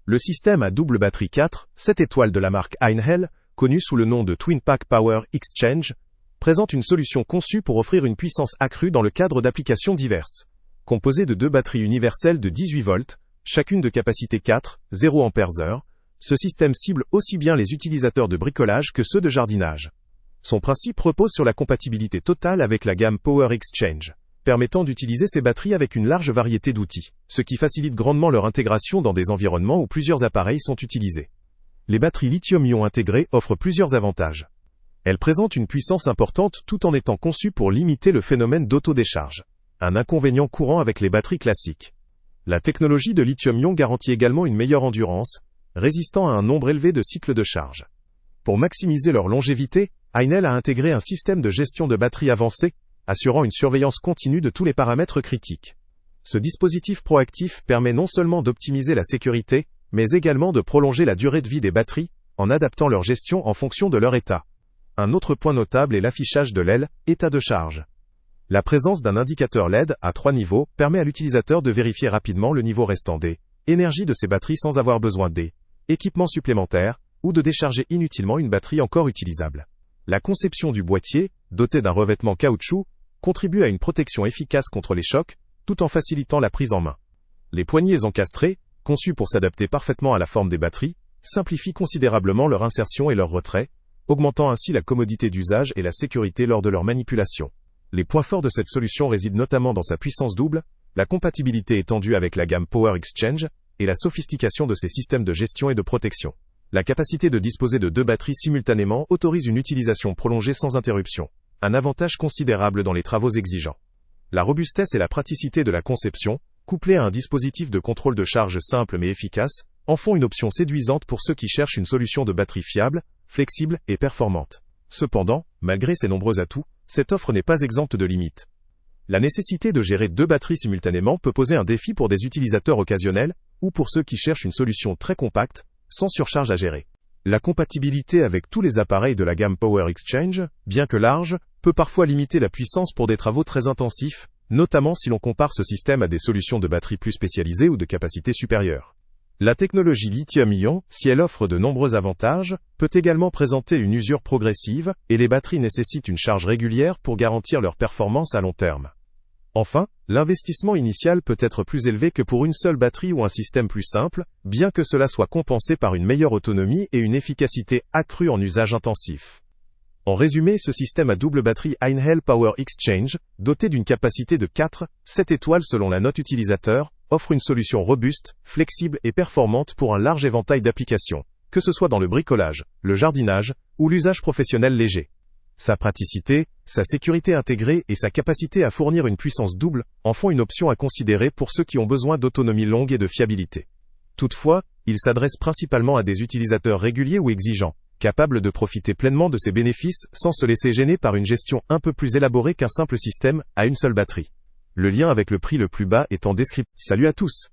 Le système à double batterie 4-7 étoiles de la marque Einhell, connu sous le nom de Twin Pack Power Exchange, présente une solution conçue pour offrir une puissance accrue dans le cadre d'applications diverses. Composée de deux batteries universelles de 18 volts, chacune de capacité 4,0 Ah, ce système cible aussi bien les utilisateurs de bricolage que ceux de jardinage. Son principe repose sur la compatibilité totale avec la gamme Power Exchange, permettant d'utiliser ces batteries avec une large variété d'outils, ce qui facilite grandement leur intégration dans des environnements où plusieurs appareils sont utilisés. Les batteries lithium-ion intégrées offrent plusieurs avantages. Elles présentent une puissance importante tout en étant conçues pour limiter le phénomène d'autodécharge, un inconvénient courant avec les batteries classiques. La technologie de lithium-ion garantit également une meilleure endurance, résistant à un nombre élevé de cycles de charge. Pour maximiser leur longévité, Einhell a intégré un système de gestion de batterie avancé, assurant une surveillance continue de tous les paramètres critiques. Ce dispositif proactif permet non seulement d'optimiser la sécurité, mais également de prolonger la durée de vie des batteries, en adaptant leur gestion en fonction de leur état. Un autre point notable est l'affichage de l'L, état de charge. La présence d'un indicateur LED à 3 niveaux permet à l'utilisateur de vérifier rapidement le niveau restant d'énergie de ses batteries sans avoir besoin d'équipements supplémentaires, ou de décharger inutilement une batterie encore utilisable. La conception du boîtier, doté d'un revêtement caoutchouc, contribue à une protection efficace contre les chocs, tout en facilitant la prise en main. Les poignées encastrées, conçues pour s'adapter parfaitement à la forme des batteries, simplifient considérablement leur insertion et leur retrait, augmentant ainsi la commodité d'usage et la sécurité lors de leur manipulation. Les points forts de cette solution résident notamment dans sa puissance double, la compatibilité étendue avec la gamme Power Exchange, et la sophistication de ses systèmes de gestion et de protection. La capacité de disposer de deux batteries simultanément autorise une utilisation prolongée sans interruption, un avantage considérable dans les travaux exigeants. La robustesse et la praticité de la conception, couplées à un dispositif de contrôle de charge simple mais efficace, en font une option séduisante pour ceux qui cherchent une solution de batterie fiable, flexible et performante. Cependant, malgré ces nombreux atouts, cette offre n'est pas exempte de limites. La nécessité de gérer deux batteries simultanément peut poser un défi pour des utilisateurs occasionnels, ou pour ceux qui cherchent une solution très compacte, sans surcharge à gérer. La compatibilité avec tous les appareils de la gamme Power Exchange, bien que large, peut parfois limiter la puissance pour des travaux très intensifs, notamment si l'on compare ce système à des solutions de batterie plus spécialisées ou de capacité supérieure. La technologie lithium-ion, si elle offre de nombreux avantages, peut également présenter une usure progressive, et les batteries nécessitent une charge régulière pour garantir leur performance à long terme. Enfin, l'investissement initial peut être plus élevé que pour une seule batterie ou un système plus simple, bien que cela soit compensé par une meilleure autonomie et une efficacité accrue en usage intensif. En résumé, ce système à double batterie Einhell Power Exchange, doté d'une capacité de 4,7 étoiles selon la note utilisateur, offre une solution robuste, flexible et performante pour un large éventail d'applications, que ce soit dans le bricolage, le jardinage ou l'usage professionnel léger. Sa praticité, sa sécurité intégrée et sa capacité à fournir une puissance double en font une option à considérer pour ceux qui ont besoin d'autonomie longue et de fiabilité. Toutefois, il s'adresse principalement à des utilisateurs réguliers ou exigeants, capables de profiter pleinement de ses bénéfices sans se laisser gêner par une gestion un peu plus élaborée qu'un simple système à une seule batterie. Le lien avec le prix le plus bas est en description. Salut à tous!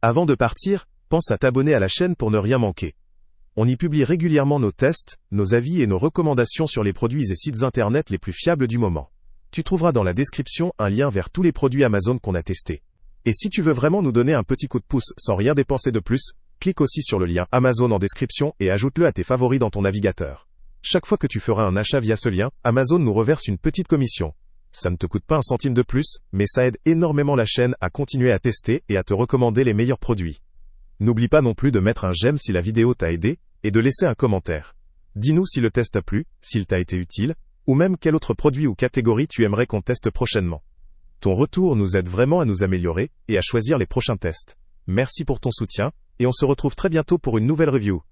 Avant de partir, pense à t'abonner à la chaîne pour ne rien manquer. On y publie régulièrement nos tests, nos avis et nos recommandations sur les produits et sites internet les plus fiables du moment. Tu trouveras dans la description un lien vers tous les produits Amazon qu'on a testés. Et si tu veux vraiment nous donner un petit coup de pouce sans rien dépenser de plus, clique aussi sur le lien Amazon en description et ajoute-le à tes favoris dans ton navigateur. Chaque fois que tu feras un achat via ce lien, Amazon nous reverse une petite commission. Ça ne te coûte pas un centime de plus, mais ça aide énormément la chaîne à continuer à tester et à te recommander les meilleurs produits. N'oublie pas non plus de mettre un j'aime si la vidéo t'a aidé, et de laisser un commentaire. Dis-nous si le test t'a plu, s'il t'a été utile, ou même quel autre produit ou catégorie tu aimerais qu'on teste prochainement. Ton retour nous aide vraiment à nous améliorer, et à choisir les prochains tests. Merci pour ton soutien, et on se retrouve très bientôt pour une nouvelle review.